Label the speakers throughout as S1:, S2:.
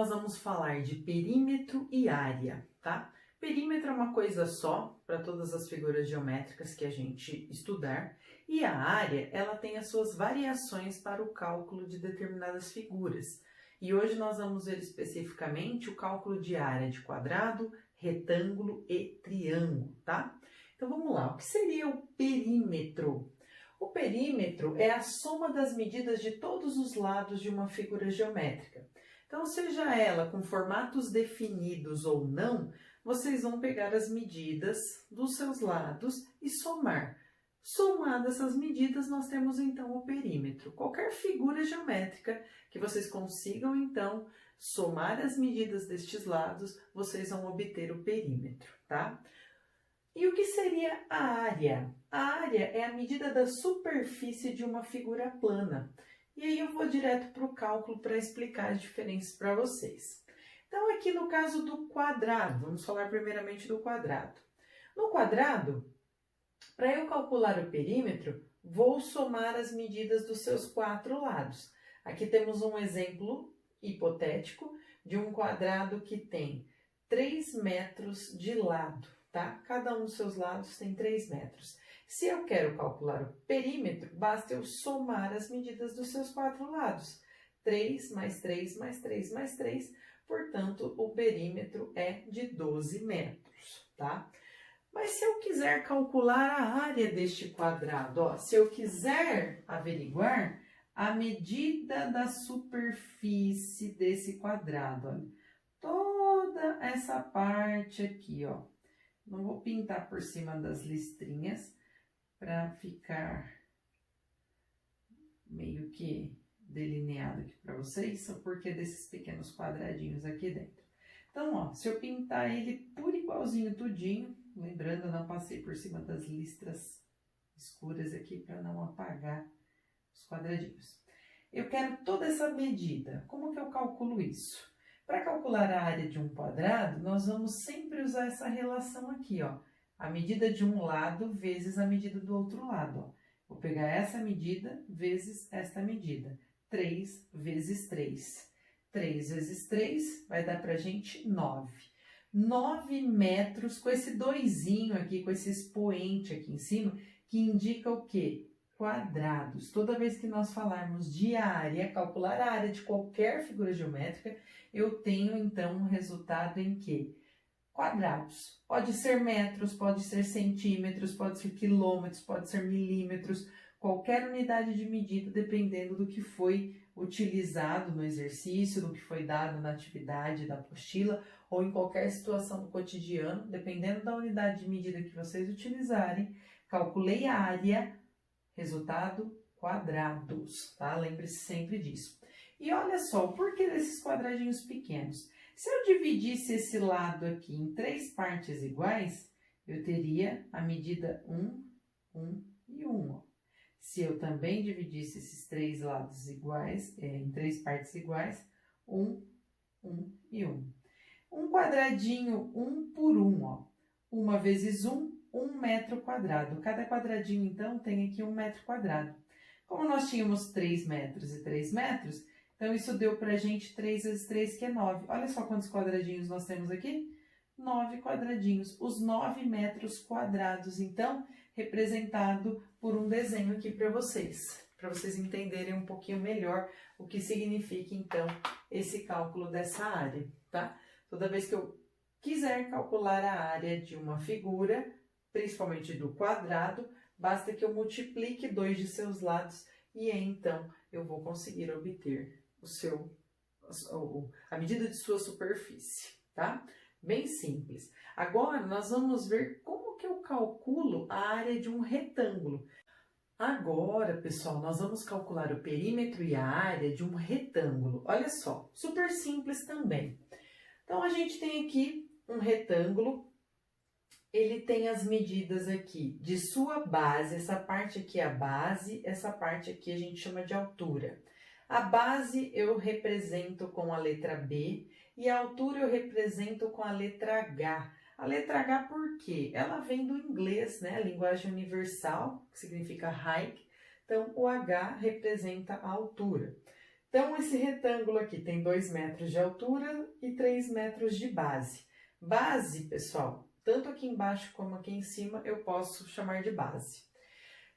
S1: nós vamos falar de perímetro e área, tá? Perímetro é uma coisa só para todas as figuras geométricas que a gente estudar, e a área, ela tem as suas variações para o cálculo de determinadas figuras. E hoje nós vamos ver especificamente o cálculo de área de quadrado, retângulo e triângulo, tá? Então vamos lá, o que seria o perímetro? O perímetro é a soma das medidas de todos os lados de uma figura geométrica. Então, seja ela com formatos definidos ou não, vocês vão pegar as medidas dos seus lados e somar. Somadas essas medidas, nós temos então o perímetro. Qualquer figura geométrica que vocês consigam, então, somar as medidas destes lados, vocês vão obter o perímetro, tá? E o que seria a área? A área é a medida da superfície de uma figura plana. E aí eu vou direto para o cálculo para explicar as diferenças para vocês. Então, aqui no caso do quadrado, vamos falar primeiramente do quadrado. No quadrado, para eu calcular o perímetro, vou somar as medidas dos seus 4 lados. Aqui temos um exemplo hipotético de um quadrado que tem 3 metros de lado, tá? Cada um dos seus lados tem 3 metros. Se eu quero calcular o perímetro, basta eu somar as medidas dos seus 4 lados. 3 mais 3 mais 3 mais 3, portanto, o perímetro é de 12 metros, tá? Mas se eu quiser calcular a área deste quadrado, ó, se eu quiser averiguar a medida da superfície desse quadrado, olha, toda essa parte aqui, ó, não vou pintar por cima das listrinhas para ficar meio que delineado aqui para vocês, só porque desses pequenos quadradinhos aqui dentro. Então, ó, se eu pintar ele por igualzinho tudinho, lembrando, eu não passei por cima das listras escuras aqui para não apagar os quadradinhos. Eu quero toda essa medida. Como que eu calculo isso? Para calcular a área de um quadrado, nós vamos sempre usar essa relação aqui, ó. A medida de um lado vezes a medida do outro lado, ó. Vou pegar essa medida vezes esta medida. 3 vezes 3. 3 vezes 3 vai dar pra gente 9. 9 metros com esse doisinho aqui, com esse expoente aqui em cima, que indica o quê? Quadrados. Toda vez que nós falarmos de área, calcular a área de qualquer figura geométrica, eu tenho então um resultado em quê? Quadrados. Pode ser metros, pode ser centímetros, pode ser quilômetros, pode ser milímetros, qualquer unidade de medida, dependendo do que foi utilizado no exercício, do que foi dado na atividade da apostila, ou em qualquer situação do cotidiano, dependendo da unidade de medida que vocês utilizarem, calculei a área, resultado, quadrados, tá? Lembre-se sempre disso. E olha só, o porquê desses quadradinhos pequenos? Se eu dividisse esse lado aqui em 3 partes iguais, eu teria a medida 1, 1 e 1, ó. Se eu também dividisse esses 3 lados iguais, em 3 partes iguais, 1, 1 e 1. Um quadradinho 1 por 1, ó. 1 vezes 1, 1 metro quadrado. Cada quadradinho, então, tem aqui 1 metro quadrado. Como nós tínhamos 3 metros e 3 metros, então isso deu pra gente 3 vezes 3, que é 9. Olha só quantos quadradinhos nós temos aqui. 9 quadradinhos. Os 9 metros quadrados, então, representado por um desenho aqui para vocês entenderem um pouquinho melhor o que significa, então, esse cálculo dessa área, tá? Toda vez que eu quiser calcular a área de uma figura, principalmente do quadrado, basta que eu multiplique 2 de seus lados e então eu vou conseguir obter a medida de sua superfície, tá? Bem simples. Agora, nós vamos ver como que eu calculo a área de um retângulo. Agora, pessoal, nós vamos calcular o perímetro e a área de um retângulo. Olha só, super simples também. Então, a gente tem aqui um retângulo, ele tem as medidas aqui de sua base, essa parte aqui é a base, essa parte aqui a gente chama de altura. A base eu represento com a letra B e a altura eu represento com a letra H. A letra H por quê? Ela vem do inglês, né? A linguagem universal, que significa height. Então, o H representa a altura. Então, esse retângulo aqui tem 2 metros de altura e 3 metros de base. Base, pessoal, tanto aqui embaixo como aqui em cima, eu posso chamar de base.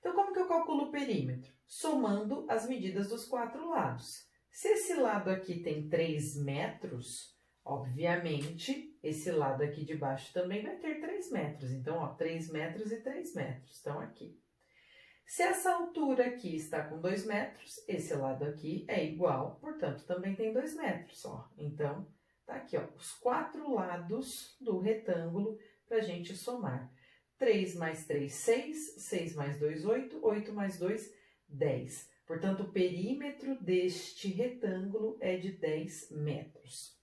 S1: Então, como que eu calculo o perímetro? Somando as medidas dos 4 lados. Se esse lado aqui tem 3 metros, obviamente, esse lado aqui de baixo também vai ter 3 metros. Então, ó, 3 metros e 3 metros estão aqui. Se essa altura aqui está com 2 metros, esse lado aqui é igual, portanto, também tem 2 metros, ó. Então, tá aqui, ó, os 4 lados do retângulo para a gente somar. 3 mais 3, 6, 6 mais 2, 8, 8 mais 2, 10. Portanto, o perímetro deste retângulo é de 10 metros.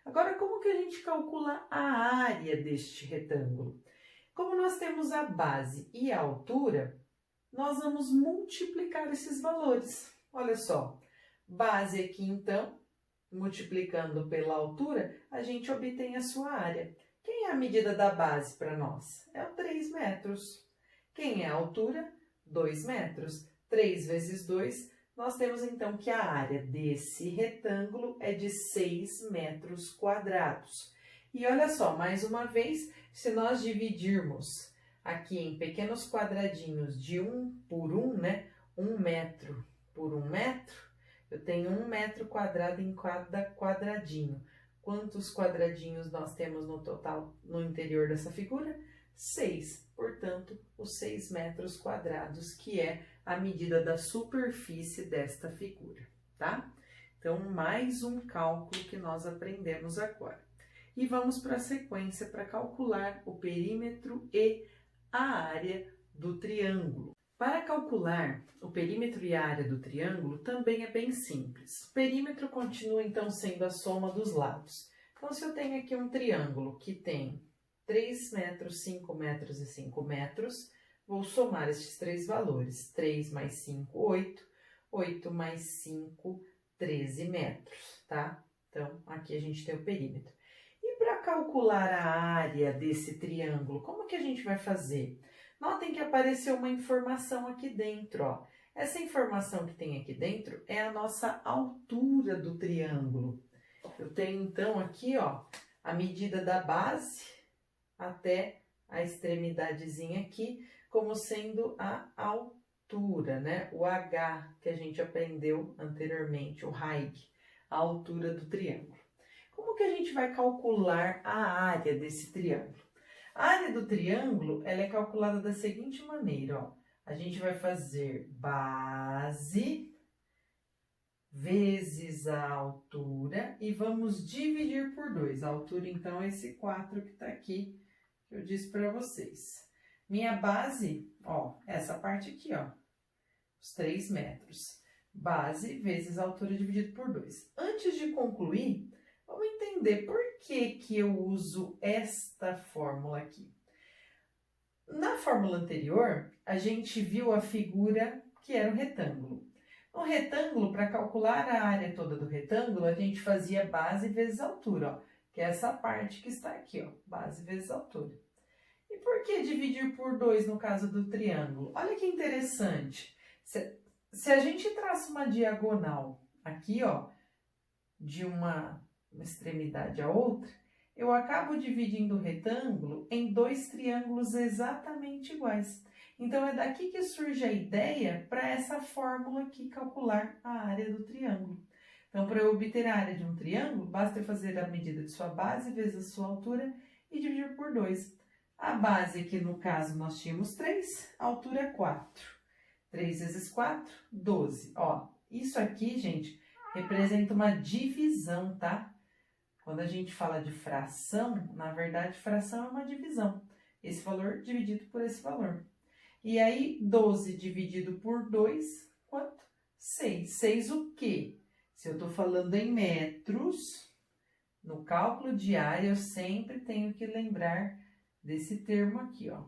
S1: Agora, como que a gente calcula a área deste retângulo? Como nós temos a base e a altura, nós vamos multiplicar esses valores. Olha só, base aqui então, multiplicando pela altura, a gente obtém a sua área. Quem é a medida da base para nós? É o 3 metros. Quem é a altura? 2 metros. 3 vezes 2, nós temos então que a área desse retângulo é de 6 metros quadrados. E olha só, mais uma vez, se nós dividirmos aqui em pequenos quadradinhos de 1 por 1, né? 1 metro por 1 metro, eu tenho 1 metro quadrado em cada quadradinho. Quantos quadradinhos nós temos no total no interior dessa figura? 6. Portanto, os 6 metros quadrados, que é a medida da superfície desta figura, tá? Então, mais um cálculo que nós aprendemos agora. E vamos para a sequência para calcular o perímetro e a área do triângulo. Para calcular o perímetro e a área do triângulo também é bem simples. O perímetro continua então sendo a soma dos lados. Então, se eu tenho aqui um triângulo que tem 3 metros, 5 metros e 5 metros, vou somar estes 3 valores. 3 mais 5, 8. 8 mais 5, 13 metros, tá? Então, aqui a gente tem o perímetro. E para calcular a área desse triângulo, como que a gente vai fazer? Notem que apareceu uma informação aqui dentro, ó. Essa informação que tem aqui dentro é a nossa altura do triângulo. Eu tenho, então, aqui, ó, a medida da base até a extremidadezinha aqui, como sendo a altura, né? O H que a gente aprendeu anteriormente, o height, a altura do triângulo. Como que a gente vai calcular a área desse triângulo? A área do triângulo, ela é calculada da seguinte maneira, ó. A gente vai fazer base vezes a altura e vamos dividir por 2. A altura, então, é esse 4 que está aqui, que eu disse para vocês. Minha base, ó, essa parte aqui, ó, os 3 metros. Base vezes a altura dividido por 2. Antes de concluir, vamos entender por que eu uso esta fórmula aqui. Na fórmula anterior, a gente viu a figura que era um retângulo. No retângulo, para calcular a área toda do retângulo, a gente fazia base vezes altura, ó, que é essa parte que está aqui, ó, base vezes altura. E por que dividir por 2 no caso do triângulo? Olha que interessante. Se a gente traça uma diagonal aqui, ó, de uma extremidade à outra, eu acabo dividindo o retângulo em 2 triângulos exatamente iguais. Então, é daqui que surge a ideia para essa fórmula aqui calcular a área do triângulo. Então, para eu obter a área de um triângulo, basta eu fazer a medida de sua base vezes a sua altura e dividir por 2. A base aqui, no caso, nós tínhamos 3, a altura é 4. 3 vezes 4, 12. Ó, isso aqui, gente, representa uma divisão, tá? Quando a gente fala de fração, na verdade, fração é uma divisão. Esse valor dividido por esse valor. E aí, 12 dividido por 2, quanto? 6. 6 o quê? Se eu estou falando em metros, no cálculo de área, eu sempre tenho que lembrar desse termo aqui, ó,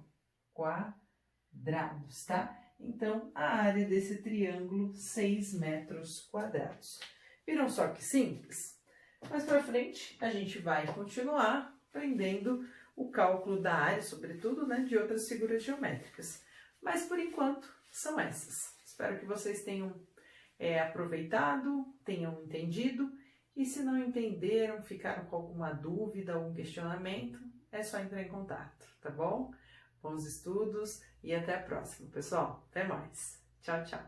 S1: quadrados, tá? Então, a área desse triângulo, 6 metros quadrados. Viram só que simples? Mais para frente, a gente vai continuar aprendendo o cálculo da área, sobretudo, né, de outras figuras geométricas. Mas, por enquanto, são essas. Espero que vocês tenham aproveitado, tenham entendido. E se não entenderam, ficaram com alguma dúvida, algum questionamento, é só entrar em contato, tá bom? Bons estudos e até a próxima, pessoal. Até mais. Tchau, tchau.